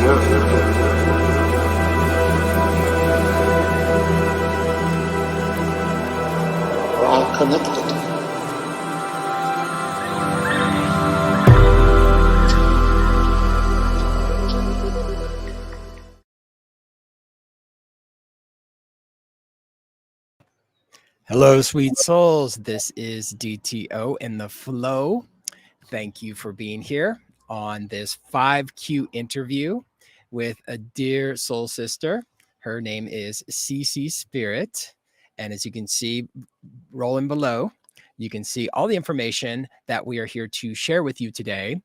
We're all connected. Hello, sweet souls. This is DTO in the flow. Thank you for being here on this 5Q interview with a dear soul sister. Her name is CeCe Spirit. And as you can see, rolling below, you can see all the information that we are here to share with you today.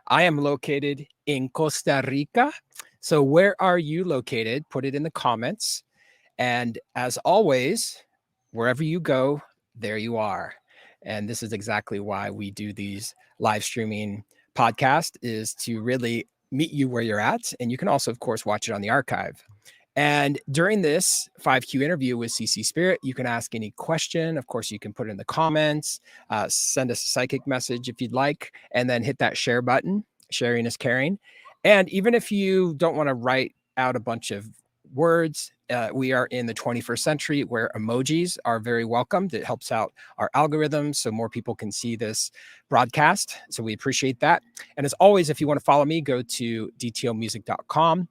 I am located in Costa Rica. So where are you located? Put it in the comments. And as always, wherever you go, there you are. And this is exactly why we do these live streaming podcasts, is to really meet you where you're at. And you can also, of course, watch it on the archive. And during this 5Q interview with CeCe Spirit, you can ask any question. Of course, you can put it in the comments, send us a psychic message if you'd like, and then hit that share button. Sharing is caring. And even if you don't want to write out a bunch of words, we are in the 21st century where emojis are very welcomed. It helps out our algorithms so more people can see this broadcast. So we appreciate that. And as always, if you want to follow me, go to dtomusic.com.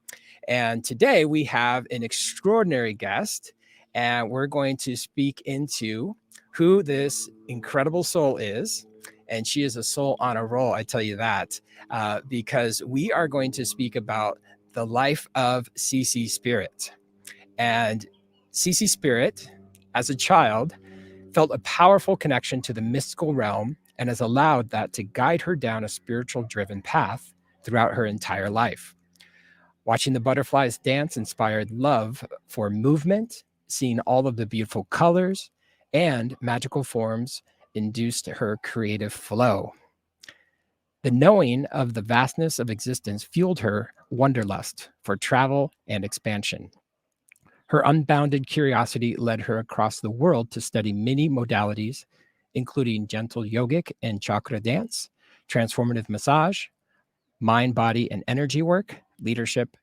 And today we have an extraordinary guest, and we're going to speak into who this incredible soul is. And she is a soul on a roll, I tell you that, because we are going to speak about the life of CeCe Spirit. And CeCe Spirit, as a child, felt a powerful connection to the mystical realm and has allowed that to guide her down a spiritual driven path throughout her entire life. Watching the butterflies dance inspired love for movement, seeing all of the beautiful colors and magical forms induced her creative flow. The knowing of the vastness of existence fueled her wanderlust for travel and expansion. Her unbounded curiosity led her across the world to study many modalities, including gentle yogic and chakra dance, transformative massage, mind, body, and energy work, leadership,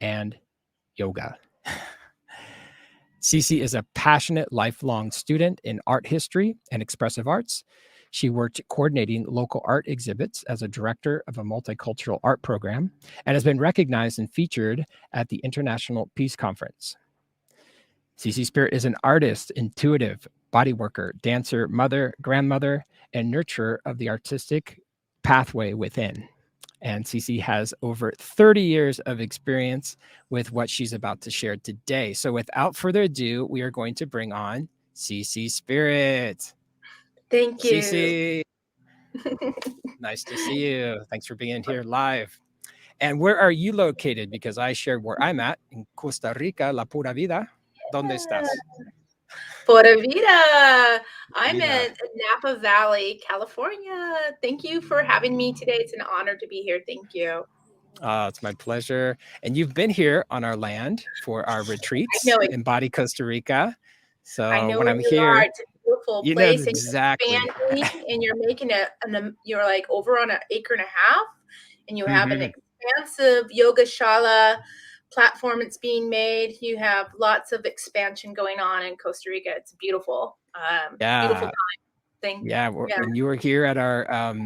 and yoga. CeCe is a passionate, lifelong student in art history and expressive arts. She worked coordinating local art exhibits as a director of a multicultural art program and has been recognized and featured at the International Peace Conference. CeCe Spirit is an artist, intuitive, body worker, dancer, mother, grandmother, and nurturer of the artistic pathway within. And CeCe has over 30 years of experience with what she's about to share today. So without further ado, we are going to bring on CeCe Spirit. Thank you. CeCe, nice to see you. Thanks for being here live. And where are you located? Because I shared where I'm at in Costa Rica, La Pura Vida. ¿Dónde estás? Pura Vida. I'm in Napa Valley, California. Thank you for having me today. It's an honor to be here. Thank you. It's my pleasure. And you've been here on our land for our retreats in Body, Costa Rica. So when I'm here, it's a beautiful place. Exactly. And you're expanding, and you're making you're like over on an acre and a half, and you have an expansive yoga shala platform that's being made. You have lots of expansion going on in Costa Rica. It's beautiful. Beautiful time. When you were here at our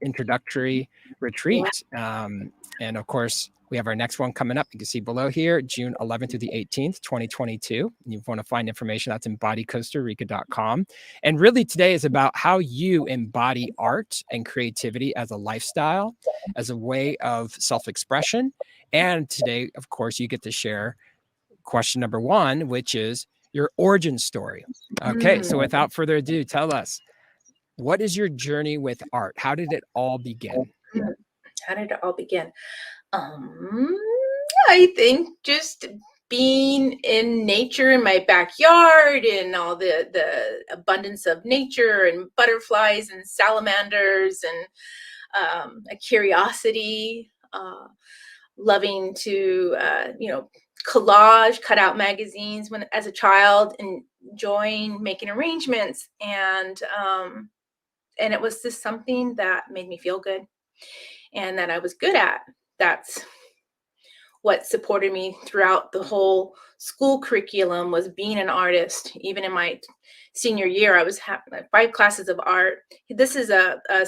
introductory retreat, and of course we have our next one coming up. You can see below here, June 11th through the 18th, 2022. And you want to find information, that's embodicostarica.com. And really today is about how you embody art and creativity as a lifestyle, as a way of self-expression. And today, of course, you get to share question number one, which is your origin story. Okay, so without further ado, tell us, what is your journey with art? How did it all begin? How did it all begin? I think just being in nature in my backyard and all the abundance of nature and butterflies and salamanders and a curiosity, loving to collage, cut out magazines when as a child, and enjoying making arrangements, and it was just something that made me feel good and that I was good at. That's what supported me throughout the whole school curriculum was being an artist. Even in my senior year, I was having 5 classes of art. This is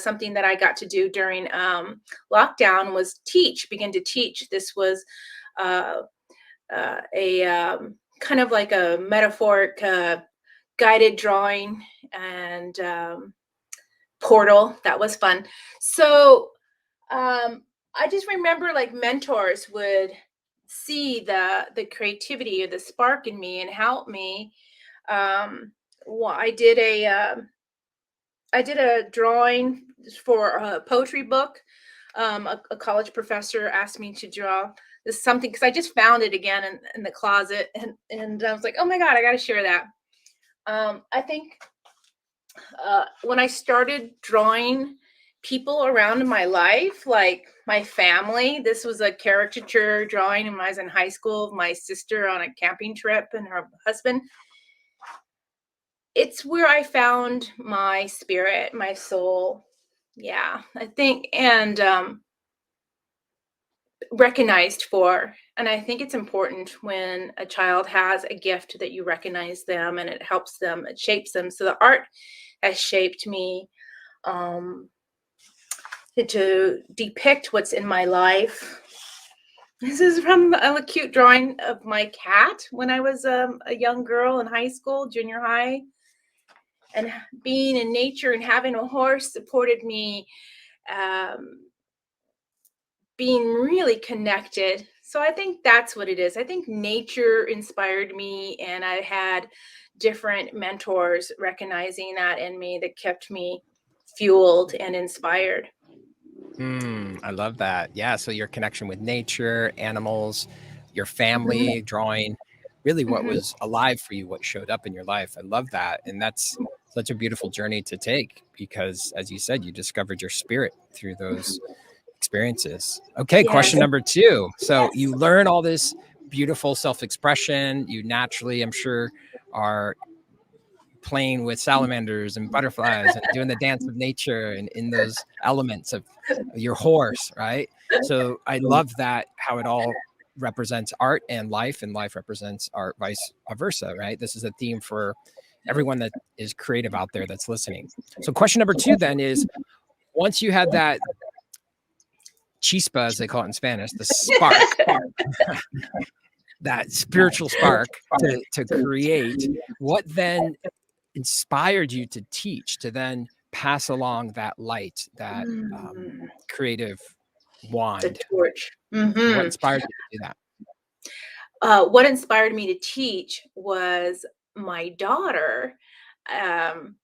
something that I got to do during lockdown, was begin to teach. This was uh, a kind of like a metaphoric guided drawing and portal. That was fun. So I just remember like mentors would see the creativity or the spark in me and help me. Well, I did a drawing for a poetry book. A college professor asked me to draw this something because I just found it again in the closet, and I was like, oh my god, I got to share that. I think when I started drawing people around in my life, like my family, this was a caricature drawing when I was in high school of my sister on a camping trip and her husband. It's where I found my spirit, my soul. Yeah, I think, and recognized for. And I think it's important when a child has a gift that you recognize them and it helps them, it shapes them. So the art has shaped me um, to depict what's in my life. This is from a cute drawing of my cat when I was a young girl in high school, junior high. And being in nature and having a horse supported me um, being really connected. So I think that's what it is. I think nature inspired me, and I had different mentors recognizing that in me that kept me fueled and inspired. I love that. Yeah. So your connection with nature, animals, your Mhm, family, drawing, really what mhm. was alive for you, what showed up in your life. I love that. And that's such a beautiful journey to take because, as you said, you discovered your spirit through those experiences. Okay. Yes. Question number 2. So Yes. you learn all this beautiful self expression. You naturally, I'm sure, are playing with salamanders and butterflies and doing the dance of nature and in those elements of your horse, right? So I love that how it all represents art and life represents art, vice versa, right? This is a theme for everyone that is creative out there that's listening. So question number 2 then is, once you had that chispa, as they call it in Spanish, the spark, that spiritual spark to create, what then inspired you to teach, to then pass along that light, that Mm, creative the wand? torch. What Hmm. inspired you to do that? What inspired me to teach was my daughter. Um,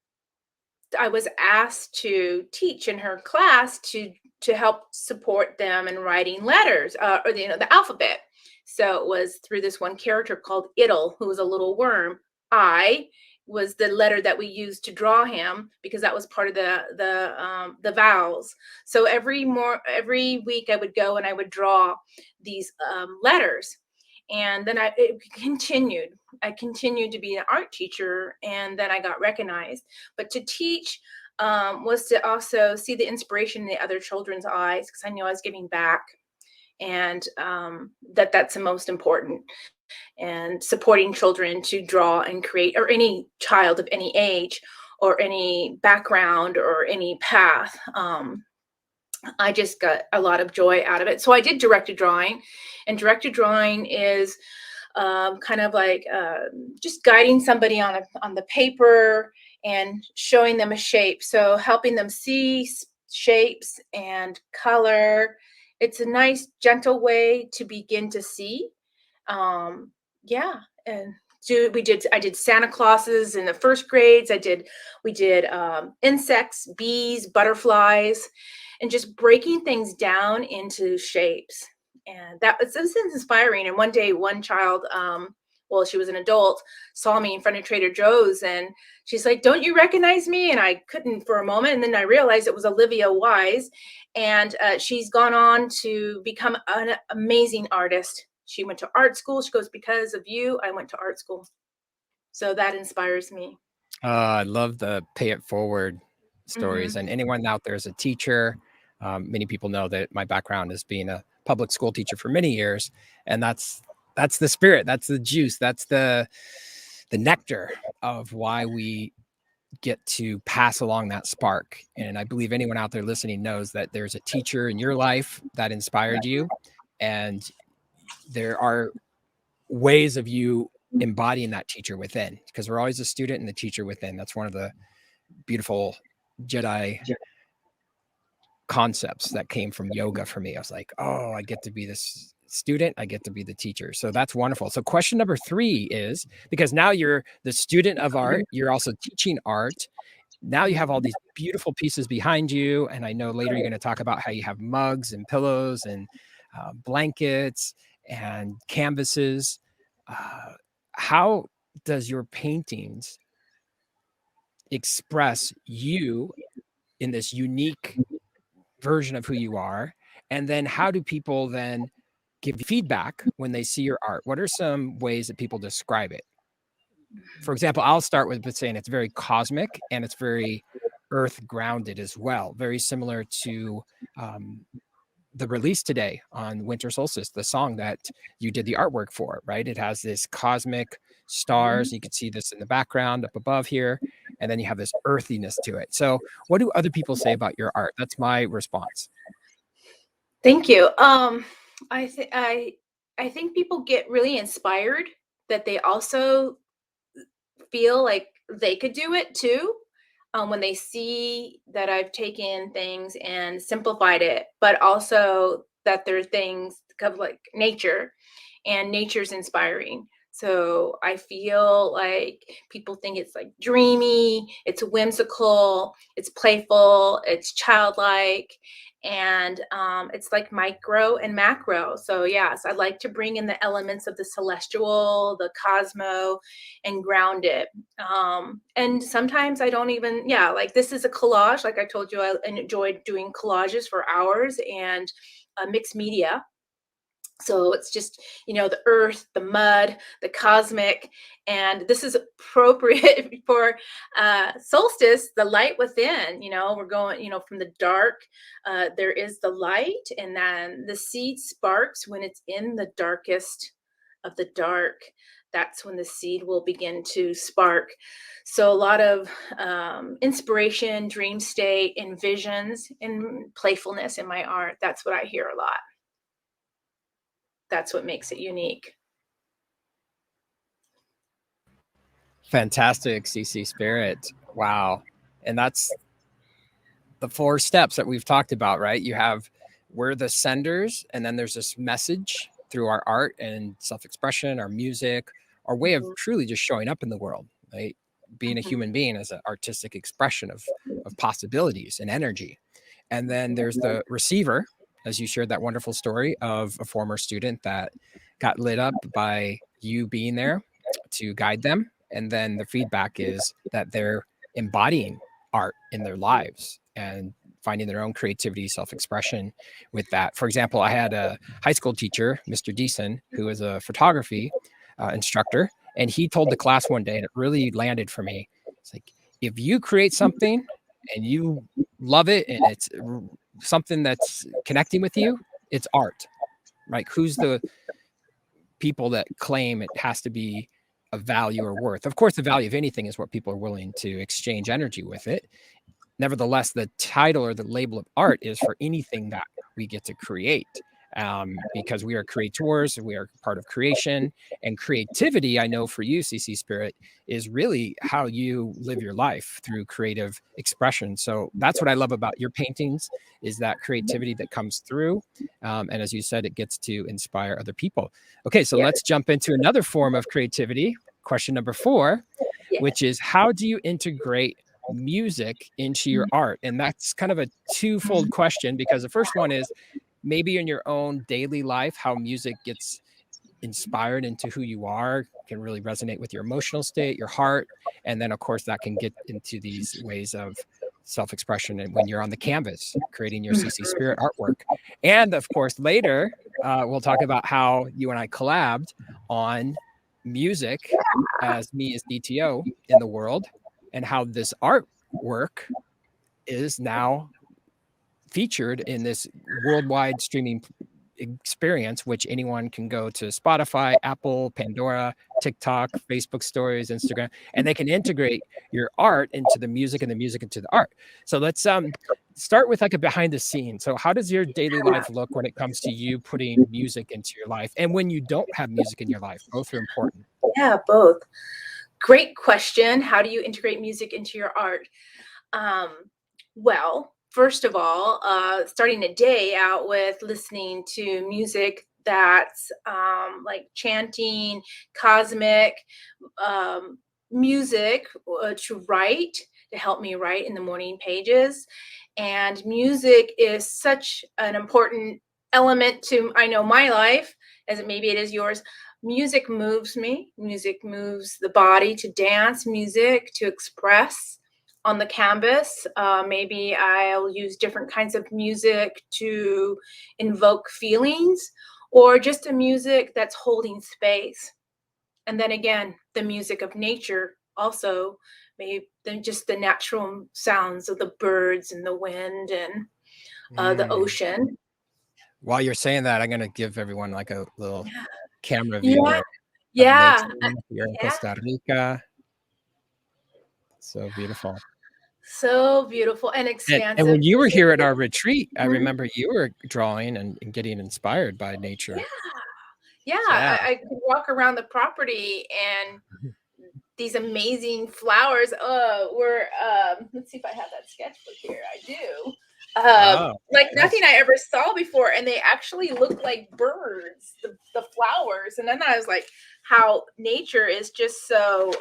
I was asked to teach in her class to help support them in writing letters, or the alphabet. So it was through this one character called Iddle, who was a little worm. I was the letter that we used to draw him because that was part of the vowels. So every week I would go and I would draw these letters, and then it continued. I continued to be an art teacher, and then I got recognized. But to teach was to also see the inspiration in the other children's eyes, because I knew I was giving back, and that's the most important. And supporting children to draw and create, or any child of any age, or any background, or any path. I just got a lot of joy out of it. So I did directed drawing, and directed drawing is kind of like just guiding somebody on the paper and showing them a shape. So helping them see shapes and color. It's a nice, gentle way to begin to see. Um, yeah, and I did Santa Clauses in the first grades. We did insects, bees, butterflies, and just breaking things down into shapes. And this is inspiring. And one day, one child, well, she was an adult, saw me in front of Trader Joe's, and she's like, "Don't you recognize me?" And I couldn't for a moment, and then I realized it was Olivia Wise, and she's gone on to become an amazing artist. She went to art school. She goes, "Because of you, I went to art school." So that inspires me. I love the pay it forward stories. Mm-hmm. And anyone out there is a teacher. Many people know that my background is being a public school teacher for many years, and that's the spirit, that's the juice, that's the nectar of why we get to pass along that spark. And I believe anyone out there listening knows that there's a teacher in your life that inspired you, and there are ways of you embodying that teacher within, because we're always a student and the teacher within. That's one of the beautiful Jedi concepts that came from yoga for me. I was like, oh, I get to be this student, I get to be the teacher. So that's wonderful. So question number 3 is, because now you're the student of art, you're also teaching art. Now you have all these beautiful pieces behind you, and I know later you're going to talk about how you have mugs and pillows and blankets and canvases. How does your paintings express you in this unique version of who you are? And then how do people then give feedback when they see your art? What are some ways that people describe it? For example, I'll start with saying it's very cosmic and it's very earth grounded as well, very similar to the release today on Winter Solstice, the song that you did the artwork for, right? It has this cosmic stars. You can see this in the background up above here. And then you have this earthiness to it. So what do other people say about your art? That's my response. Thank you. I think people get really inspired that they also feel like they could do it too, when they see that I've taken things and simplified it, but also that there are things of like nature, and nature's inspiring. So I feel like people think it's like dreamy, it's whimsical, it's playful, it's childlike, and it's like micro and macro. So yes, I like to bring in the elements of the celestial, the cosmo, and ground it. And sometimes I don't even, yeah, like this is a collage. Like I told you, I enjoyed doing collages for hours, and mixed media. So it's just, the earth, the mud, the cosmic, and this is appropriate for solstice, the light within. We're going, from the dark, there is the light, and then the seed sparks when it's in the darkest of the dark. That's when the seed will begin to spark. So a lot of inspiration, dream state, and visions and playfulness in my art. That's what I hear a lot. That's what makes it unique. Fantastic, CeCe Spirit. Wow. And that's the 4 steps that we've talked about, right? We're the senders, and then there's this message through our art and self-expression, our music, our way of truly just showing up in the world, right? Being a human being as an artistic expression of possibilities and energy. And then there's the receiver, as you shared that wonderful story of a former student that got lit up by you being there to guide them. And then the feedback is that they're embodying art in their lives and finding their own creativity, self-expression with that. For example, I had a high school teacher, Mr. Deason, who is a photography instructor, and he told the class one day, and it really landed for me. It's like, if you create something and you love it and it's something that's connecting with you, it's art, right? Who's the people that claim it has to be of value or worth? Of course, the value of anything is what people are willing to exchange energy with it. Nevertheless, the title or the label of art is for anything that we get to create, because we are creators, we are part of creation. And creativity, I know for you, CeCe Spirit, is really how you live your life, through creative expression. So that's what I love about your paintings, is that creativity that comes through. And as you said, it gets to inspire other people. Okay, so let's jump into another form of creativity. Question number 4, which is, how do you integrate music into your art? And that's kind of a twofold question, because the first one is maybe in your own daily life, how music gets inspired into who you are can really resonate with your emotional state, your heart. And then of course that can get into these ways of self-expression, and when you're on the canvas creating your CeCe Spirit artwork. And of course later we'll talk about how you and I collabed on music as me as DTO in the world, and how this artwork is now featured in this worldwide streaming experience, which anyone can go to Spotify, Apple, Pandora, TikTok, Facebook stories, Instagram, and they can integrate your art into the music and the music into the art. So let's start with like a behind the scenes. So how does your daily life look when it comes to you putting music into your life and when you don't have music in your life? Both are important. Yeah, both. Great question. How do you integrate music into your art? Well, first of all, starting a day out with listening to music that's like chanting, cosmic music to help me write in the morning pages. And music is such an important element to, I know, my life, as maybe it is yours. Music moves me. Music moves the body to dance, music to express on the canvas. Maybe I'll use different kinds of music to invoke feelings, or just a music that's holding space. And then again, the music of nature also, maybe just the natural sounds of the birds and the wind and the ocean. While you're saying that, I'm going to give everyone like a little Yeah. camera view Yeah. of Yeah. nature here in Yeah. Costa Rica. So beautiful. So beautiful and And expansive. when you were here at our retreat, I Mhm. remember you were drawing and getting inspired by nature. Yeah. Yeah. I could walk around the property and these amazing flowers. Were let's see if I have that sketchbook here. I do. Oh, Like nice. nothing I ever saw before, and they actually look like birds. The flowers, and then I was like, how nature is just so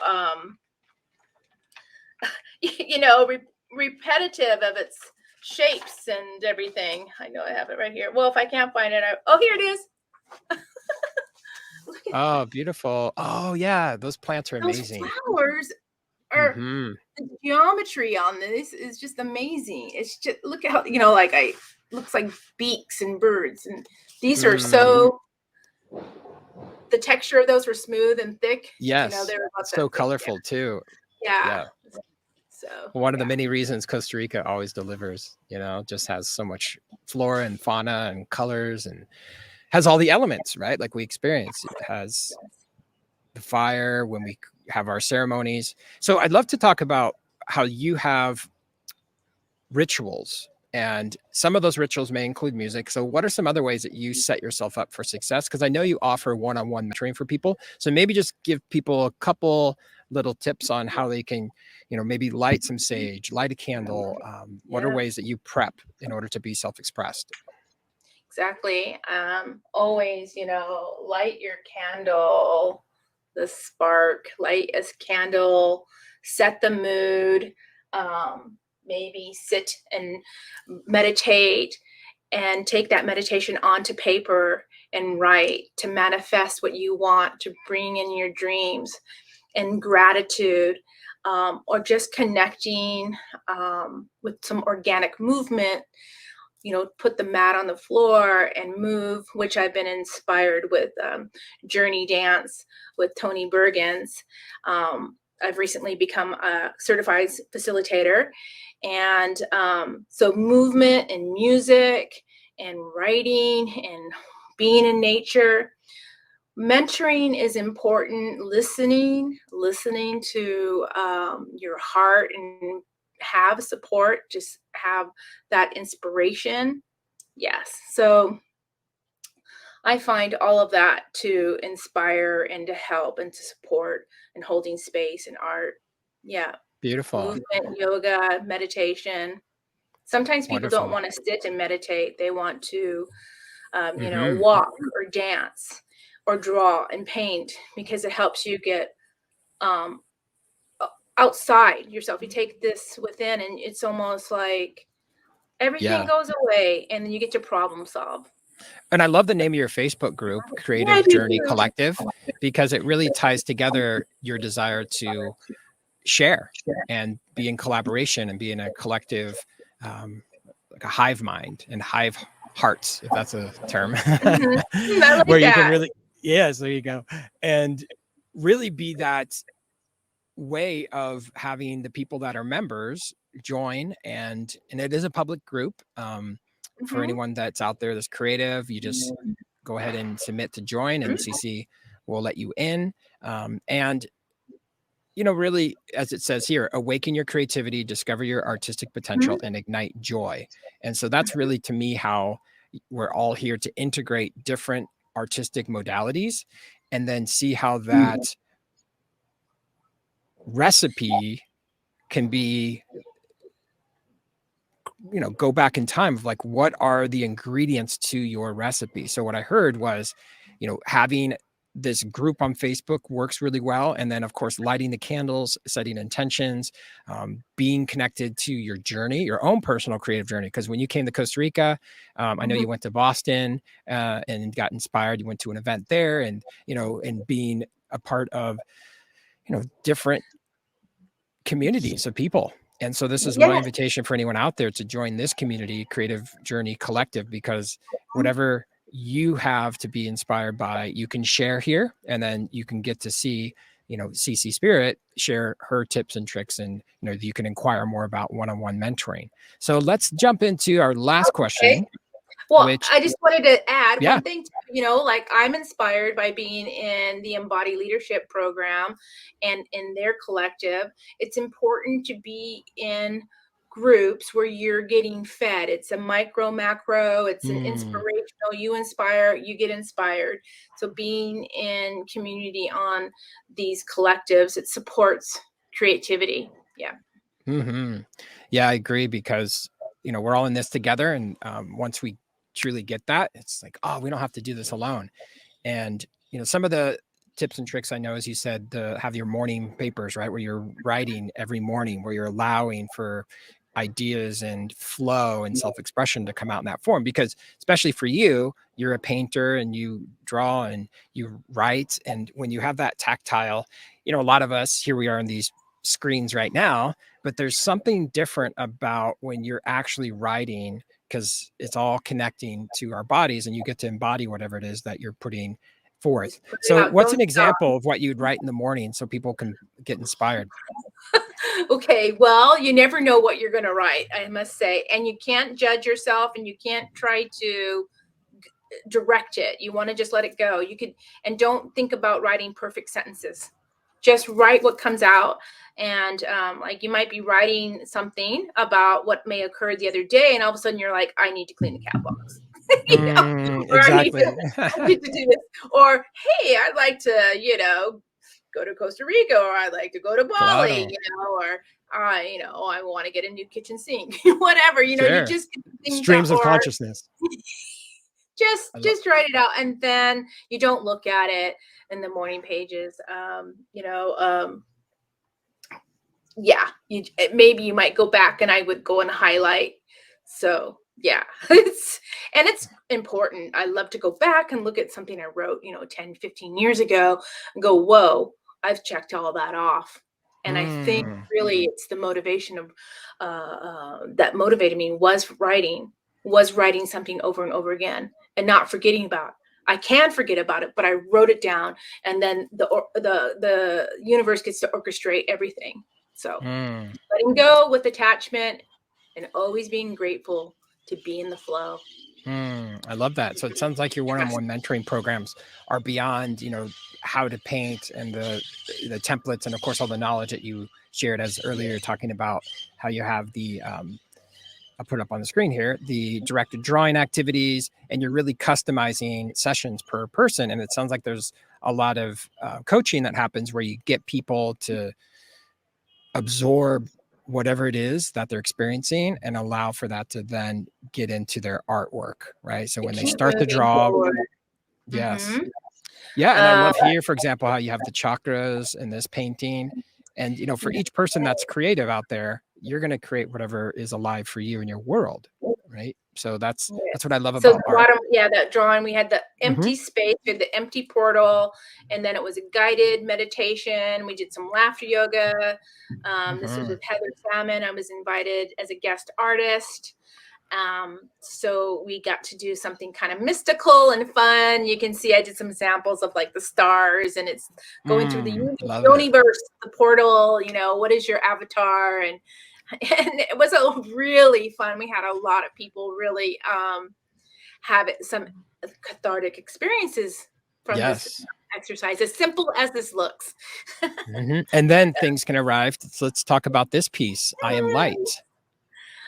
repetitive of its shapes and everything. I know I have it right here. Well, if I can't find it, oh, here it is. Look at Oh, beautiful. Oh, yeah. Those plants are those amazing. flowers. Are Mm-hmm. the geometry on this is just amazing. It's just, look at how, like looks like beaks and birds, and these are so, the texture of those were smooth and thick. Yes. They're about that So thick. colorful too. Yeah. Yeah. So One of the yeah. many reasons Costa Rica always delivers, just has so much flora and fauna and colors and has all the elements, right? Like we experience. It has the fire when we have our ceremonies. So I'd love to talk about how you have rituals, and some of those rituals may include music. So what are some other ways that you set yourself up for success? Because I know you offer one-on-one mentoring for people. So maybe just give people a couple little tips on how they can, maybe light some sage, light a candle. What are Yeah. ways that you prep in order to be self-expressed? Exactly. Always, light your candle, the spark, light a candle, set the mood. Maybe sit and meditate and take that meditation onto paper and write to manifest what you want to bring in your dreams, and gratitude, or just connecting with some organic movement. Put the mat on the floor and move, which I've been inspired with Journey Dance with Tony Bergens. I've recently become a certified facilitator. And so movement and music and writing and being in nature. Mentoring is important. Listening to your heart, and have support, just have that inspiration. Yes. So I find all of that to inspire and to help and to support, and holding space in art. Yeah. Beautiful. Movement, yoga, meditation. Sometimes people don't Wonderful. want to sit and meditate. They want to, Mm-hmm. walk or dance or draw and paint, because it helps you get um, outside yourself. You take this within, and it's almost like everything Yeah. goes away, and then you get to problem solve. And I love the name of your Facebook group, Yeah, I Creative do Journey too. Collective, because it really ties together your desire to share and be in collaboration and be in a collective, like a hive mind and hive hearts, if that's a term, Mhm. I where like you can that. really, yes, there you go. And really be that way of having the people that are members join, and it is a public group. for anyone that's out there that's creative, you just go ahead and submit to join, and CeCe will let you in. And really, as it says here, awaken your creativity, discover your artistic potential, and ignite joy. And so that's really, to me, how we're all here to integrate different artistic modalities and then see how that recipe can be, go back in time of like, what are the ingredients to your recipe? So what I heard was, having this group on Facebook works really well. And then, of course, lighting the candles, setting intentions, being connected to your journey, your own personal creative journey. Because when you came to Costa Rica, I know you went to Boston and got inspired. You went to an event there, and, and being a part of, different communities of people. And so this is my invitation for anyone out there to join this community, Creative Journey Collective, because whatever you have to be inspired by, you can share here, and then you can get to see, CeCe Spirit share her tips and tricks, and, you can inquire more about one-on-one mentoring. So let's jump into our last question. Well, I just wanted to add one thing, like I'm inspired by being in the Embody Leadership program and in their collective. It's important to be in groups where you're getting fed. It's a micro, macro, it's an inspirational. You inspire, you get inspired. So being in community on these collectives, it supports creativity. Yeah. Yeah, I agree, because, we're all in this together. And once we truly get that, it's like, oh, we don't have to do this alone. And, some of the tips and tricks I know, as you said, to have your morning papers, right, where you're writing every morning, where you're allowing for ideas and flow and self-expression to come out in that form. Because especially for you, you're a painter and you draw and you write. And when you have that tactile, a lot of us, here we are in these screens right now, but there's something different about when you're actually writing, because it's all connecting to our bodies and you get to embody whatever it is that you're putting forth. So what's an example of what you'd write in the morning so people can get inspired? Okay, well, you never know what you're going to write, I must say. And you can't judge yourself, and you can't try to direct it. You want to just let it go. And don't think about writing perfect sentences. Just write what comes out. And like you might be writing something about what may occur the other day, and all of a sudden you're like, I need to clean the cat box. Exactly. I need to do this. Or, hey, I'd like to, go to Costa Rica, or I'd like to go to Bali, or I want to get a new kitchen sink, whatever, sure. You just streams of consciousness. just write it out, and then you don't look at it in the morning pages. Maybe you might go back, and I would go and highlight. So yeah, it's important. I love to go back and look at something I wrote, 10, 15 years ago, and go, whoa, I've checked all that off. And I think really it's the motivation of that motivated me was writing something over and over again and not forgetting about it. I can forget about it, but I wrote it down, and then the universe gets to orchestrate everything. So letting go with attachment and always being grateful to be in the flow. I love that. So it sounds like your one-on-one mentoring programs are beyond, how to paint and the templates, and of course all the knowledge that you shared as earlier, talking about how you have the I'll put it up on the screen here, the directed drawing activities, and you're really customizing sessions per person. And it sounds like there's a lot of coaching that happens where you get people to absorb whatever it is that they're experiencing and allow for that to then get into their artwork, right? So when they start to draw, yes. Yeah. And I love here, for example, how you have the chakras in this painting. And, for each person that's creative out there, you're going to create whatever is alive for you in your world, right? So that's what I love about art. That drawing, we had the empty space, we had the empty portal, and then it was a guided meditation. We did some laughter yoga. This was with Heather Salmon. I was invited as a guest artist. So we got to do something kind of mystical and fun. You can see I did some samples of like the stars, and it's going through the universe, the portal, what is your avatar? And And it was a really fun. We had a lot of people really have some cathartic experiences from this Yes. exercise, as simple as this looks. And then things can arrive. So let's talk about this piece. I am light.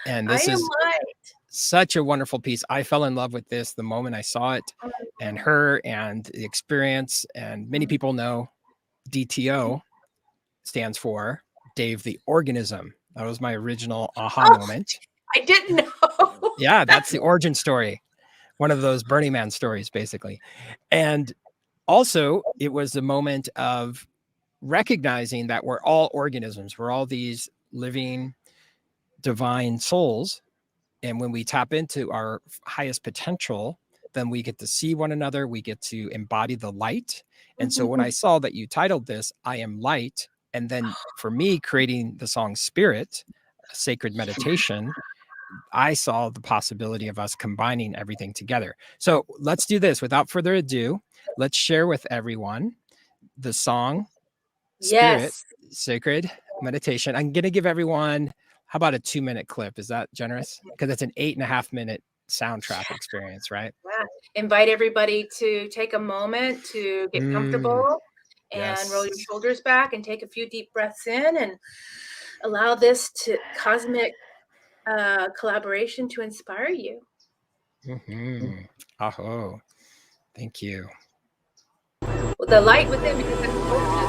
And I this am is light. such a wonderful piece. I fell in love with this the moment I saw it, and her and the experience. And many people know DTO stands for Dave the Organism. That was my original aha Oh, moment. I didn't know. Yeah, that's the origin story. One of those Burning Man stories, basically. And also, it was a moment of recognizing that we're all organisms. We're all these living divine souls. And when we tap into our highest potential, then we get to see one another. We get to embody the light. And so when I saw that you titled this, I Am Light, and then for me, creating the song Spirit, a sacred meditation, I saw the possibility of us combining everything together. So let's do this without further ado. Let's share with everyone the song Spirit, Yes. Sacred Meditation. I'm going to give everyone, how about a 2-minute clip? Is that generous? Because it's an 8.5-minute soundtrack experience, right? Yeah. Invite everybody to take a moment to get comfortable and roll your Yes. shoulders back and take a few deep breaths in and allow this to cosmic collaboration to inspire you. Aho. Thank you. With the light within, because that's focus.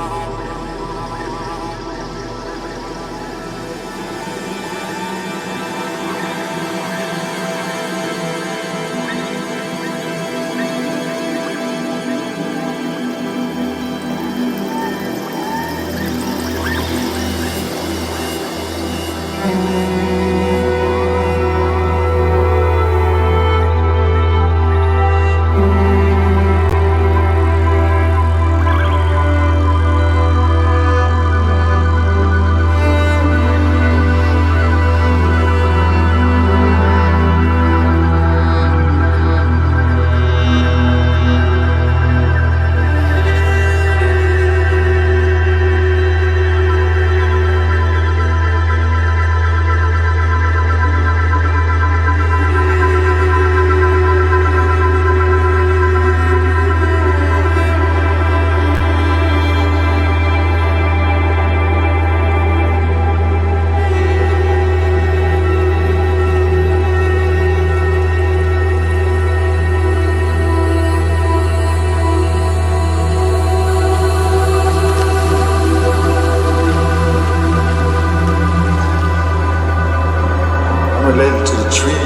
Related to the tree,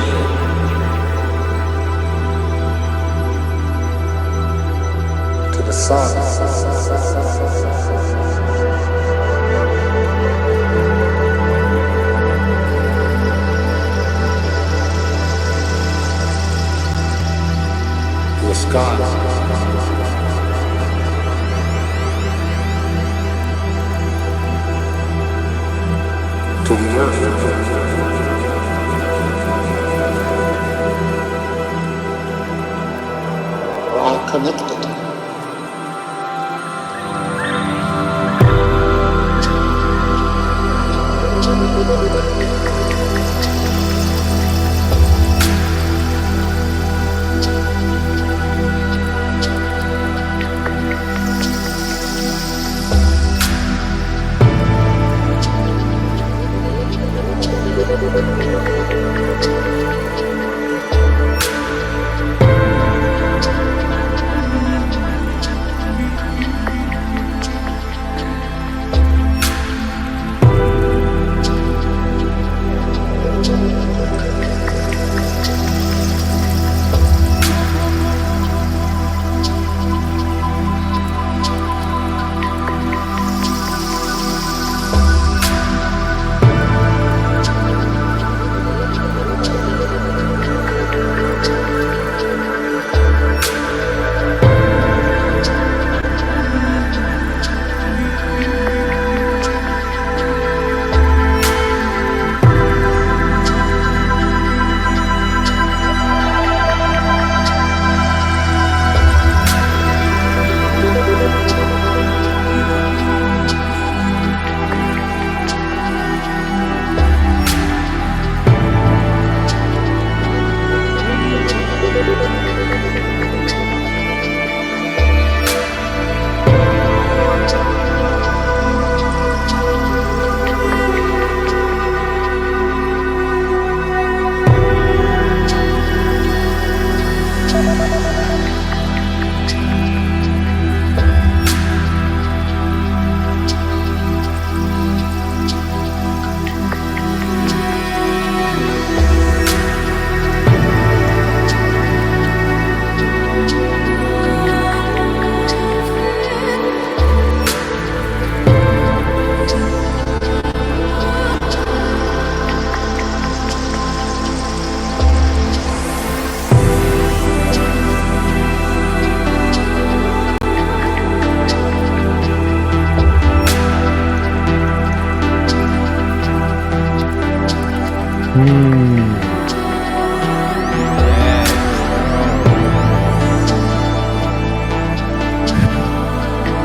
to the sun, to the sky, to the earth. We're all connected.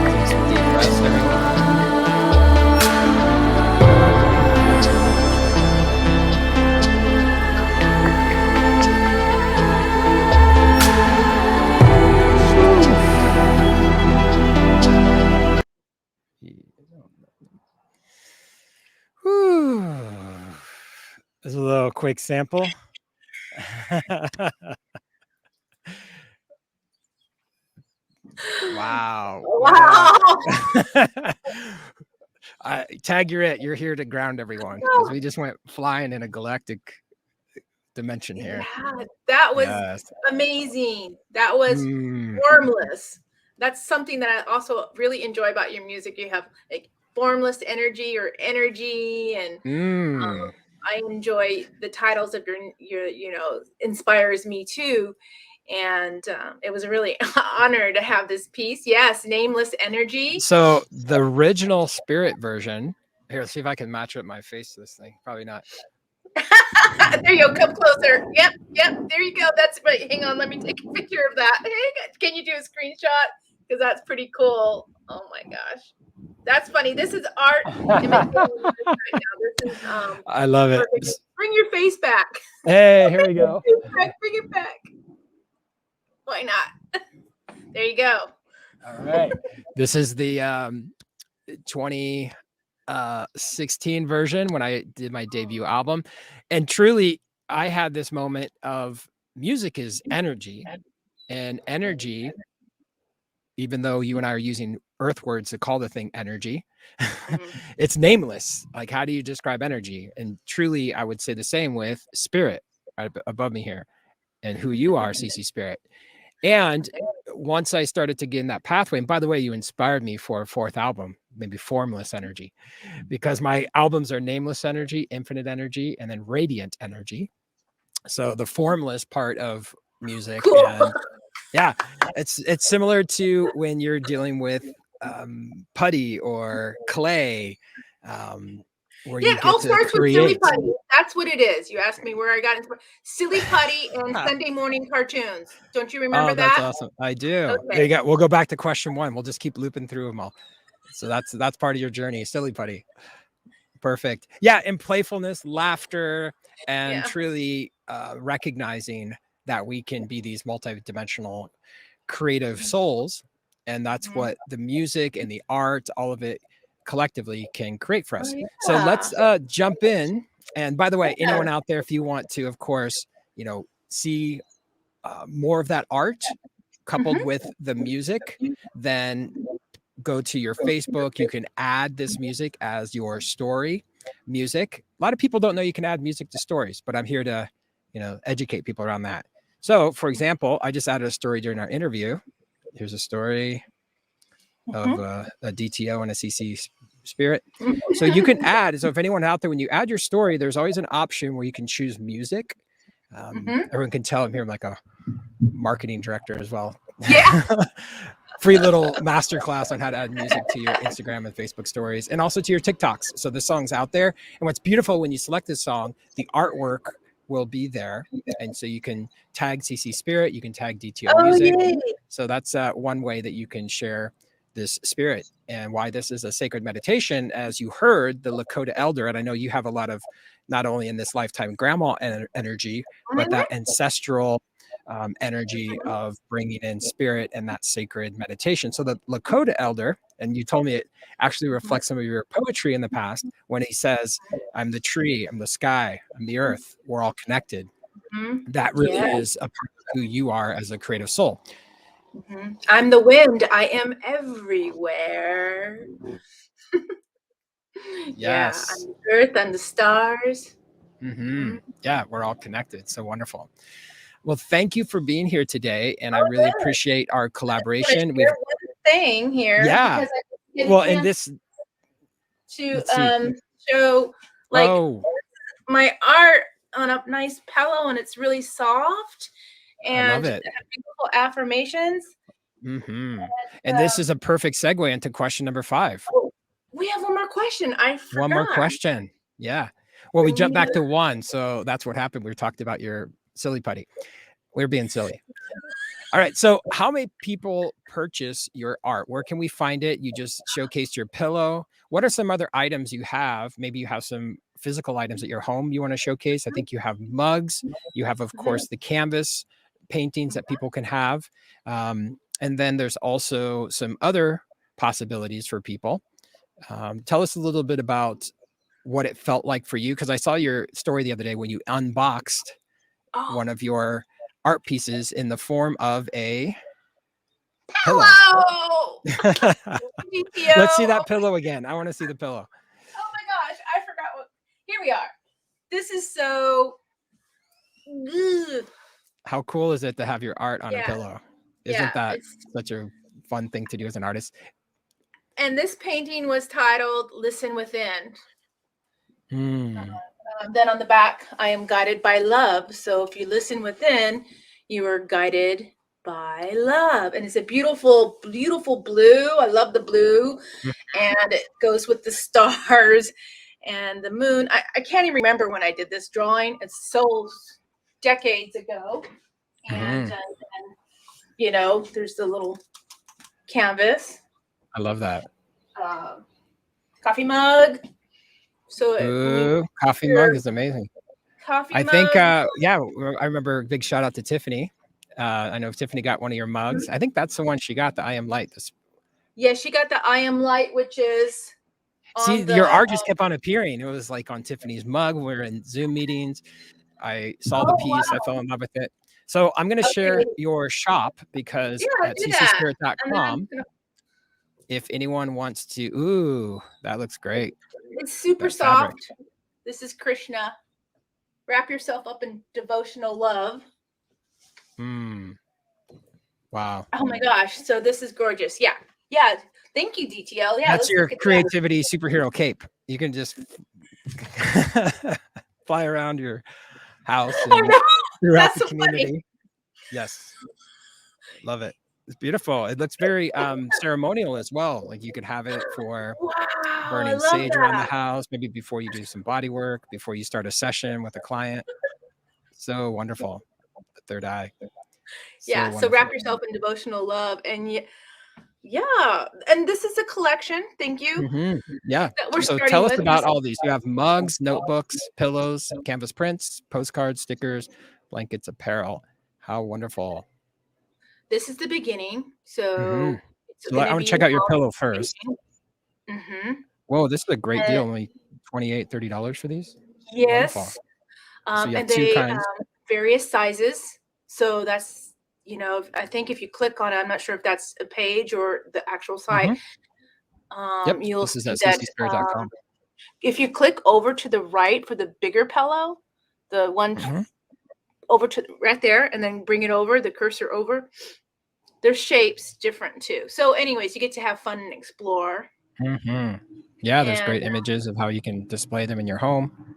Take some deep breaths, everyone. Whew. This is a little quick sample. Wow. Wow. Tag, you're here to ground everyone because we just went flying in a galactic dimension here. Yeah, that was Yes. amazing. That was formless. That's something that I also really enjoy about your music. You have like formless energy or energy, and I enjoy the titles of your inspires me too. And it was a really honor to have this piece. Yes, nameless energy. So the original spirit version. Here, let's see if I can match up my face to this thing. Probably not. There you go. Come closer. Yep. There you go. That's right. Hang on. Let me take a picture of that. Can you do a screenshot? Because that's pretty cool. Oh my gosh, that's funny. This is art. This is, I love it. Perfect. Bring your face back. Hey, here we go. Bring it back. Why not? There you go. All right. This is the 2016 version when I did my debut album. And truly, I had this moment of music is energy, and energy, even though you and I are using earth words to call the thing energy, it's nameless. Like, how do you describe energy? And truly, I would say the same with spirit right above me here and who you are, CeCe Spirit. And once I started to get in that pathway, and by the way, you inspired me for a fourth album, maybe Formless Energy, because my albums are Nameless Energy, Infinite Energy, and then Radiant Energy. So the formless part of music, Cool. and yeah, it's similar to when you're dealing with putty or clay, where you It get all to starts with silly create. putty. That's what it is. You asked me where I got into silly putty and Sunday morning cartoons. Don't you remember that? That's awesome. I do. Okay. There you go. We'll go back to question one. We'll just keep looping through them all. So that's part of your journey. Silly putty. Perfect. Yeah, and playfulness, laughter, and truly recognizing that we can be these multidimensional creative souls. And that's what the music and the art, all of it collectively can create for us. Oh, yeah. So let's jump in. And by the way, anyone out there, if you want to, of course, see more of that art coupled with the music, then go to your Facebook. You can add this music as your story music. A lot of people don't know you can add music to stories, but I'm here to, educate people around that. So, for example, I just added a story during our interview. Here's a story of a DTO and a CeCe Spirit. So you can add. So if anyone out there, when you add your story, there's always an option where you can choose music. Everyone can tell I'm here. I'm like a marketing director as well. Yeah. Free little masterclass on how to add music to your Instagram and Facebook stories, and also to your TikToks. So the song's out there. And what's beautiful when you select this song, the artwork will be there. And so you can tag CeCe Spirit, you can tag DTO music. Yay. So that's one way that you can share this spirit and why this is a sacred meditation. As you heard, the Lakota elder, and I know you have a lot of, not only in this lifetime grandma energy, but that ancestral energy of bringing in spirit and that sacred meditation. So the Lakota elder, and you told me it actually reflects some of your poetry in the past when he says, I'm the tree, I'm the sky, I'm the earth, we're all connected. that really Yeah. is a part of who you are as a creative soul. I'm the wind. I am everywhere. Yeah, I'm Yes. the earth and the stars. Yeah, we're all connected. So wonderful. Well, thank you for being here today, and I Oh, really good. appreciate our I want to collaboration. share one thing here Yeah. because I didn't Well, get a and chance this, to let's see. show like Oh, my art on a nice pillow, and it's really soft I love and it. beautiful affirmations. And this is a perfect segue into question number 5. Oh, we have one more question. I forgot. One more question. Yeah. Well, we jumped back to 1, so that's what happened. We were talking about your silly putty. We were being silly. All right. So, how many people purchase your art? Where can we find it? You just showcased your pillow. What are some other items you have? Maybe you have some physical items at your home you want to showcase. I think you have mugs. You have, of course, the canvas paintings that people can have. And then there's also some other possibilities for people. Tell us a little bit about what it felt like for you, because I saw your story the other day when you unboxed one of your art pieces in the form of a pillow. Hello. DTO. Let's see that pillow again. I want to see the pillow. Oh my gosh, I forgot what. Here we are. This is so good. How cool is it to have your art on a pillow? Isn't that such a fun thing to do as an artist? And this painting was titled "Listen Within." Then on the back, I am guided by love. So if you listen within, you are guided by love. And it's a beautiful, beautiful blue. I love the blue. And it goes with the stars and the moon. I can't even remember when I did this drawing. It's so decades ago. And you know, there's the little canvas. I love that. Coffee mug. So Ooh, coffee mug is amazing. Coffee I mug. think, yeah, I remember. Big shout out to Tiffany. I know Tiffany got one of your mugs. I think that's the one she got, the I Am Light. Yeah, she got the I Am Light, which is See, your art just kept on appearing. It was like on Tiffany's mug. We were in Zoom meetings. I saw the piece. I fell in love with it. So I'm going to share your shop because at CeCeSpirit.com, if anyone wants to, ooh, that looks great. It's super soft. This is Krishna. Wrap yourself up in devotional love. Wow. Oh my gosh. So this is gorgeous. Yeah. Yeah. Thank you, DTL. Yeah. That's your creativity superhero cape. You can just fly around your house and throughout the community. Funny. Yes. Love it. It's beautiful. It looks very ceremonial as well. Like you could have it for burning sage around the house, maybe before you do some body work, before you start a session with a client. So wonderful. The third eye. So wrap yourself in devotional love. And yeah. And this is a collection. Thank you. Yeah. So tell us about all these. You have mugs, notebooks, pillows, canvas prints, postcards, stickers, blankets, apparel. How wonderful. This is the beginning. So I want to check out your pillow first. Whoa, this is a great deal. Only $28, $30 for these? Yes. So you have and two kinds. Various sizes. So that's, you know, I think if you click on it, I'm not sure if that's a page or the actual site. You'll this is at see that CeCeSpirit.com. if you click over to the right for the bigger pillow, the one over to right there, and then bring it over, the cursor over, their shapes different too. So anyways, you get to have fun and explore. Yeah, there's great images of how you can display them in your home.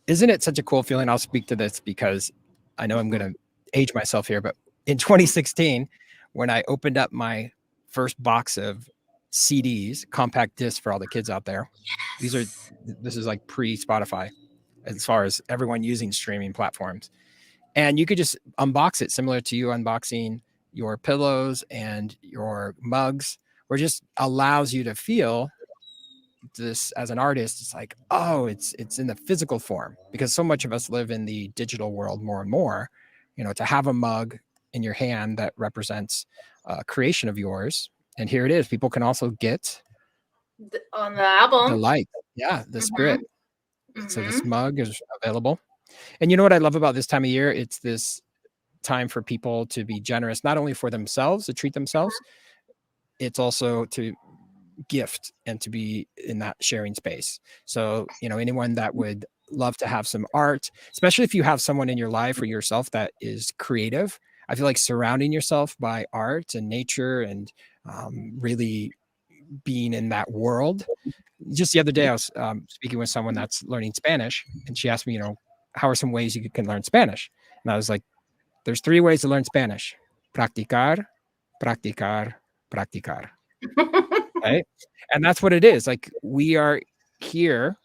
Isn't it such a cool feeling? I'll speak to this because I know I'm going to age myself here, but in 2016, when I opened up my first box of CDs, compact discs for all the kids out there, this is like pre-Spotify as far as everyone using streaming platforms. And you could just unbox it similar to you unboxing your pillows and your mugs, where it just allows you to feel this as an artist. It's like, oh, it's in the physical form, because so much of us live in the digital world more and more. You know, to have a mug in your hand that represents a creation of yours. And here it is. People can also get on the album the light. Yeah, the spirit. So this mug is available And you know what I love about this time of year? It's this time for people to be generous, not only for themselves, to treat themselves, it's also to gift and to be in that sharing space. So, you know, anyone that would love to have some art, especially if you have someone in your life or yourself that is creative, I feel like surrounding yourself by art and nature and really being in that world. Just the other day, I was speaking with someone that's learning Spanish, and she asked me, you know, how are some ways you can learn Spanish? And I was like, there's 3 ways to learn Spanish: practicar, practicar, practicar. Right? And that's what it is. Like, we are here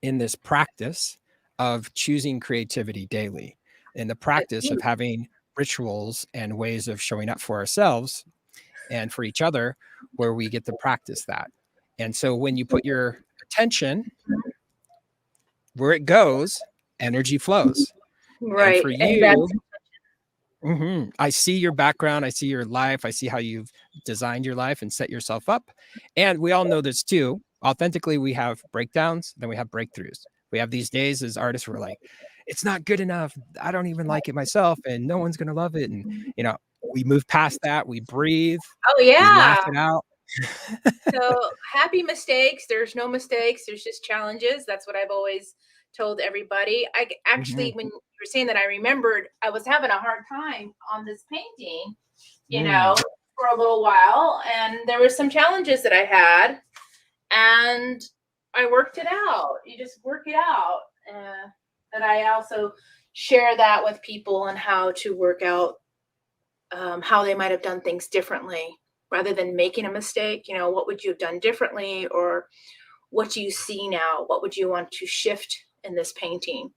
in this practice of choosing creativity daily, in the practice of having rituals and ways of showing up for ourselves and for each other, where we get to practice that. And so when you put your attention where it goes, energy flows. And Right. for And that's you, I see your background. I see your life. I see how you've designed your life and set yourself up. And we all know this too. Authentically, we have breakdowns, then we have breakthroughs. We have these days as artists, we're like, it's not good enough. I don't even like it myself, and no one's going to love it. And, you know, we move past that. We breathe, oh we laugh yeah. it out. So happy mistakes. There's no mistakes. There's just challenges. That's what I've always told everybody. I actually, Mhm. when you were saying that, I remembered I was having a hard time on this painting, you know, Mm. for a little while, and there were some challenges that I had, and I worked it out. You just work it out. And I also share that with people on how to work out how they might have done things differently rather than making a mistake. You know, what would you have done differently, or what do you see now? What would you want to shift in this painting?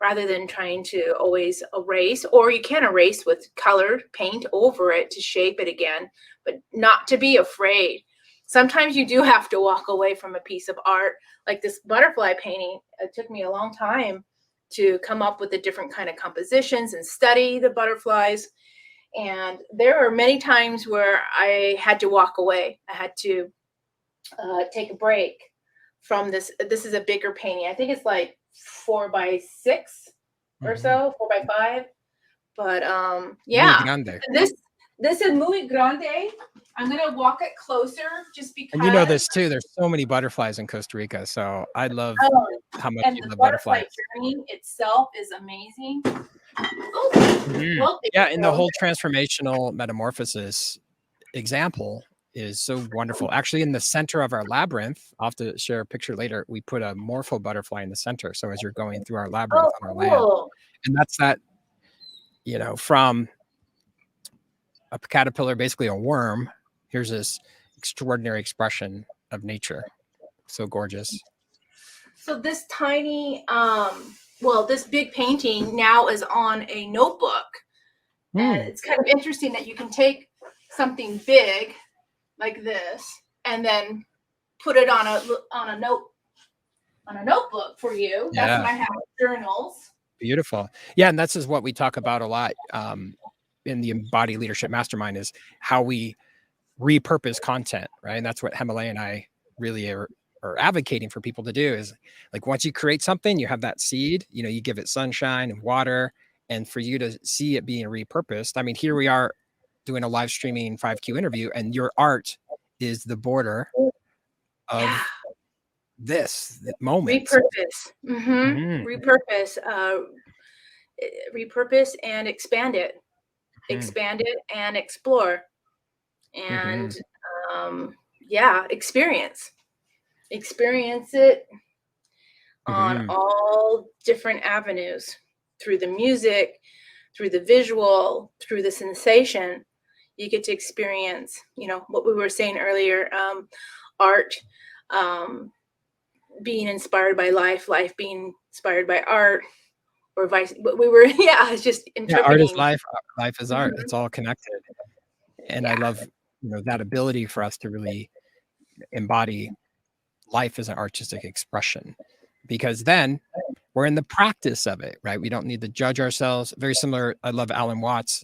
Rather than trying to always erase, or you can erase with colored paint over it to shape it again, but not to be afraid. Sometimes you do have to walk away from a piece of art, like this butterfly painting. It took me a long time to come up with the different kind of compositions and study the butterflies. And there were many times where I had to walk away. I had to take a break from this. This is a bigger painting. I think it's like 4 by 6 or so, 4 by 5. But Muy yeah, grande. this is muy grande. I'm gonna walk it closer just because. And you know this too. There's so many butterflies in Costa Rica. So I love how much And you the love butterfly butterflies. journey itself is amazing. Well, Yeah, and the whole transformational metamorphosis example is so wonderful. Actually, in the center of our labyrinth, I'll have to share a picture later. We put a morpho butterfly in the center. So as you're going through our labyrinth oh, on our land, cool. and that's that, you know, from a caterpillar, basically a worm, here's this extraordinary expression of nature. So gorgeous. So this tiny, well, this big painting now is on a notebook. And it's kind of interesting that you can take something big like this and then put it on a notebook for you. That's when I have journals. Beautiful. Yeah, and that's is what we talk about a lot in the Embodied Leadership Mastermind, is how we repurpose content, right? And that's what Hemele and I really are advocating for people to do, is like, once you create something, you have that seed, you know, you give it sunshine and water, and for you to see it being repurposed. I mean, here we are doing a live streaming 5Q interview, and your art is the border of this moment. Repurpose. Repurpose. Repurpose and expand it. Expand it and explore. And yeah, experience it on all different avenues, through the music, through the visual, through the sensation. You get to experience, you know, what we were saying earlier, art being inspired by life being inspired by art, or vice. We were, it's just interpreting. Art is life, life is art. It's all connected. And I love, you know, that ability for us to really embody life as an artistic expression, because then we're in the practice of it, right? We don't need to judge ourselves. Very similar. I love Alan Watts,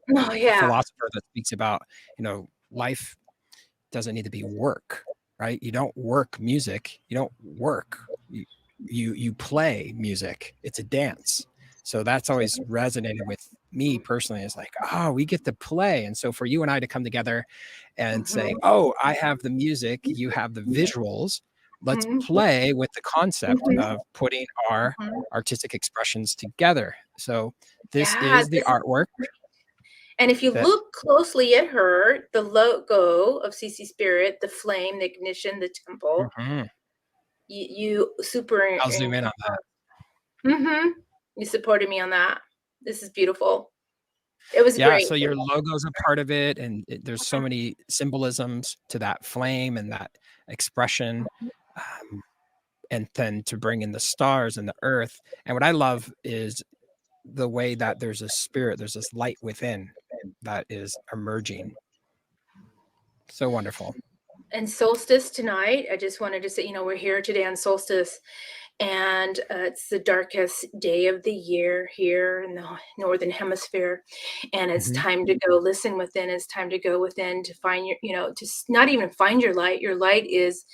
philosopher, that speaks about, you know, life doesn't need to be work, right? You don't work music. You don't work you play music. It's a dance. So that's always resonated with me personally. Is like, oh, we get to play. And so for you and I to come together and say, Mhm. oh, I have the music, you have the visuals. Let's play with the concept Mhm. of putting our Mhm. artistic expressions together. So this Yeah, is the this is artwork great. And if you that look closely at her, the logo of CeCe Spirit, the flame, the ignition, the temple, Mhm. you super I'll zoom in on that. mm-hmm. You supported me on that. This is beautiful. It was Yeah, great. so your logo's a part of it, and there's so many symbolisms to that flame and that expression, um, and then to bring in the stars and the earth. And what I love is the way that there's a spirit, there's this light within that is emerging. So wonderful. And solstice tonight, I just wanted to say, we're here today on solstice, and it's the darkest day of the year here in the northern hemisphere, and it's Mhm. time to go listen within. It's time to go within to find your, to not even find your light. Your light is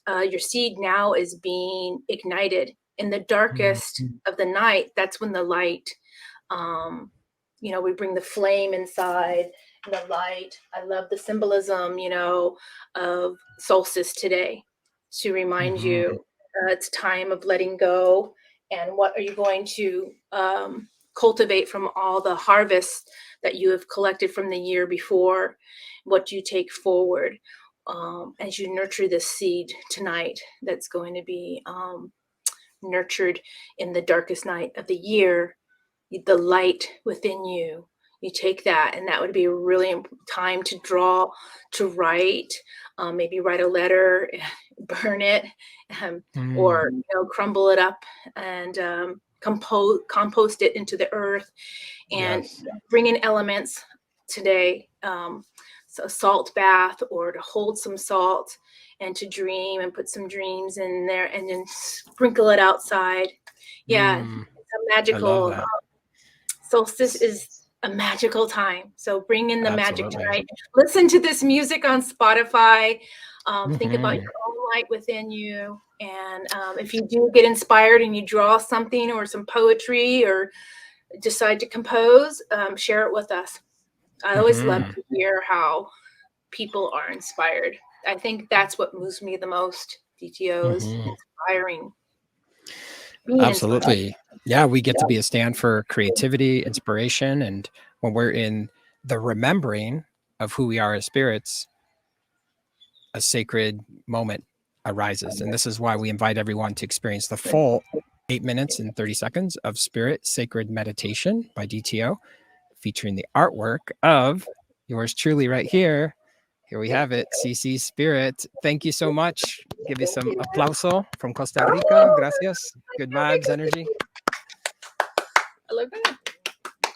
your seed now is being ignited in the Mhm. darkest of the night. That's when the light, um, we bring the flame inside and the light. I love the symbolism, of solstice today to remind Mhm. you it's time of letting go. And what are you going to cultivate from all the harvests that you have collected from the year before? What do you take forward as you nurture this seed tonight that's going to be nurtured in the darkest night of the year, the light within you? You take that, and that would be a really time to draw, to write, maybe write a letter, burn it, um, Mm. or crumble it up and compost it into the earth, and Yes. bring in elements today. So a salt bath, or to hold some salt and to dream and put some dreams in there, and then sprinkle it outside. Yeah, Mm. it's a I love magical that. solstice S is a magical time. So bring in the magic Absolutely. tonight. Listen to this music on Spotify. Think about Mhm. your own light within you. And if you do get inspired and you draw something or some poetry or decide to compose, share it with us. I always love Mhm. to hear how people are inspired. I think that's what moves me the most, DTOs, Mhm. inspiring, being inspired. Absolutely. Yeah, we get to be a stand for creativity, inspiration, and when we're in the remembering of who we are as spirits, a sacred moment arises. And this is why we invite everyone to experience the full 8 minutes and 30 seconds of Spirit Sacred Meditation by DTO, featuring the artwork of yours truly right here. Here we have it, CeCe Spirit. Thank you so much. Give you Thank some you. aplauso from Costa Rica. Gracias. Good vibes, energy. I love that.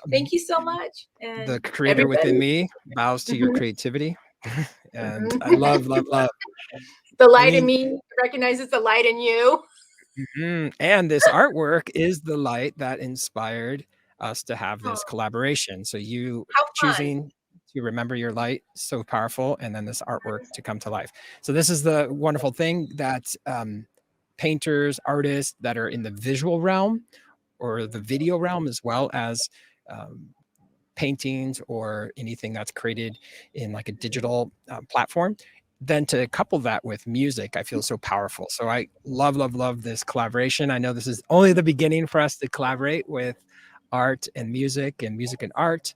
Thank you so much. The And creator within everybody, me bows to your mhm, creativity. And I mhm. love, love, love. The light in Any me recognizes the light in you. and this artwork is the light that inspired us to have Oh, this collaboration. So you how fun. choosing to remember your light, so powerful, and then this artwork to come to life. So this is the wonderful thing that painters, artists that are in the visual realm or the video realm, as well as um, paintings or anything that's created in like a digital platform, then to couple that with music, I feel so powerful. So I love, love, love this collaboration. I know this is only the beginning for us to collaborate with art and music and art.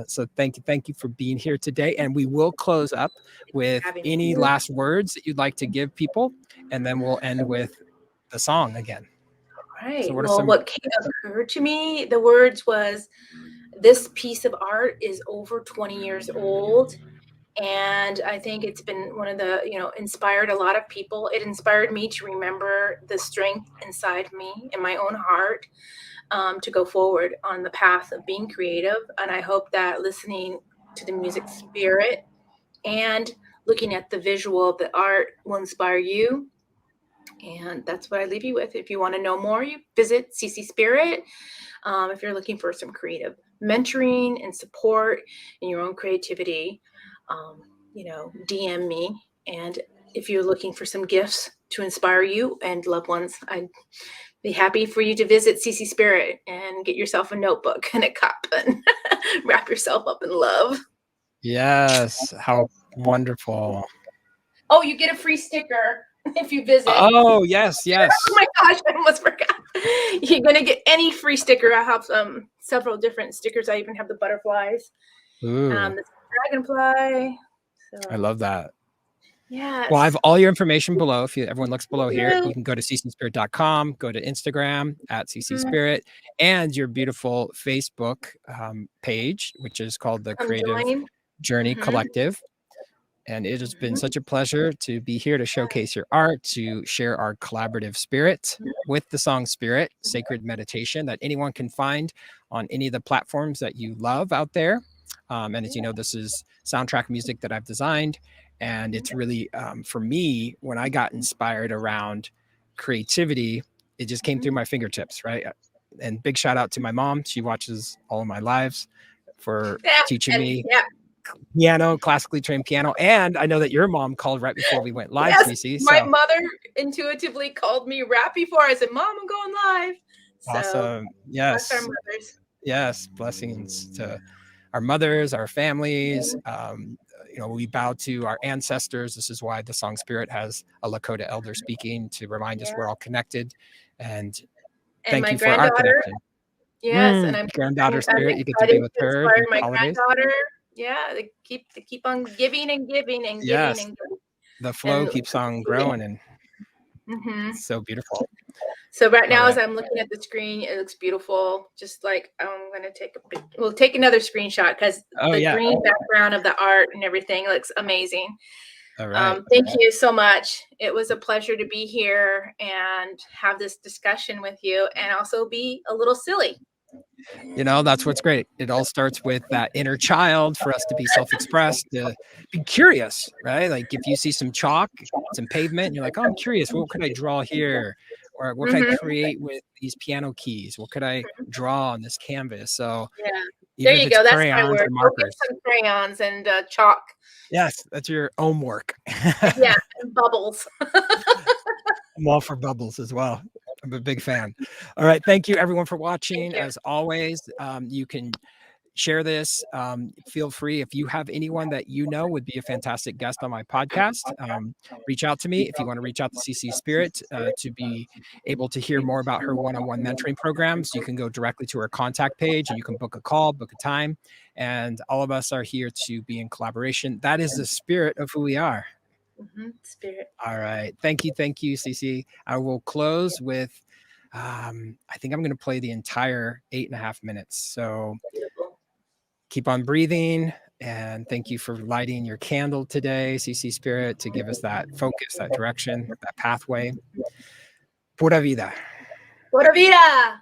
So thank you for being here today. And we will close up with Having any me. last words that you'd like to give people, and then we'll end with the song again. So Right. what are Well, some what occurred to me, the words was, this piece of art is over 20 years old. And I think it's been one of the, inspired a lot of people. It inspired me to remember the strength inside me in my own heart, to go forward on the path of being creative. And I hope that listening to the music spirit and looking at the visual of the art will inspire you. And that's what I leave you with. If you want to know more, you visit CeCe Spirit. If you're looking for some creative mentoring and support in your own creativity, DM me. And if you're looking for some gifts to inspire you and loved ones. I'd be happy for you to visit CeCe Spirit and get yourself a notebook and a cup and wrap yourself up in love. Yes. How wonderful. Oh, you get a free sticker if you visit. Oh, yes, yes. Oh my gosh, I almost forgot. You're gonna get any free sticker. I have several different stickers. I even have the butterflies, Ooh, the dragonfly. So, I love that. yes. Well, I have all your information below. If everyone looks below Thank here, you. you can go to cecespirit.com, go to Instagram at CeCe Spirit, and your beautiful Facebook page, which is called the Come Creative join. Journey Collective. And it has been such a pleasure to be here to showcase your art, to share our collaborative spirit with the song Spirit, sacred meditation that anyone can find on any of the platforms that you love out there. And as you know, this is soundtrack music that I've designed. And it's really, for me, when I got inspired around creativity, it just came through my fingertips, right? And big shout out to my mom. She watches all of my lives for teaching me piano, classically trained piano. And I know that your mom called right before we went live, CeCe. So. My mother intuitively called me right before. I said, Mom, I'm going live. Awesome. Yes. Bless our mothers. Yes. Blessings to our mothers, our families. We bow to our ancestors. This is why the song Spirit has a Lakota elder speaking to remind us we're all connected. And thank you for our connection. Yes, and I'm granddaughter Spirit. You get to be with her. My holidays. granddaughter. Yeah, they keep on giving and giving and giving and giving. The flow keeps on growing and so beautiful. So right now, as I'm looking at the screen, it looks beautiful. Just like I'm going to we'll take another screenshot because the green background of the art and everything looks amazing. All right. Thank you so much. It was a pleasure to be here and have this discussion with you and also be a little silly. That's what's great. It all starts with that inner child for us to be self-expressed, to be curious, right? Like if you see some chalk, some pavement, and you're like, oh, I'm curious. What could I draw here? Or what could I create with these piano keys? What could I draw on this canvas? So there you go. That's my word. Go get some crayons and chalk. Yes, that's your homework. And bubbles. I'm all for bubbles as well. I'm a big fan. All right. Thank you, everyone, for watching. As always, you can share this. Feel free. If you have anyone that you know would be a fantastic guest on my podcast, reach out to me. If you want to reach out to CeCe Spirit to be able to hear more about her one-on-one mentoring programs, you can go directly to her contact page and you can book a call, book a time. And all of us are here to be in collaboration. That is the spirit of who we are. Spirit. All right. Thank you, CeCe. I will close with, I think I'm going to play the entire 8.5 minutes. So keep on breathing. And thank you for lighting your candle today, CeCe Spirit, to give us that focus, that direction, that pathway. Pura vida. Pura vida.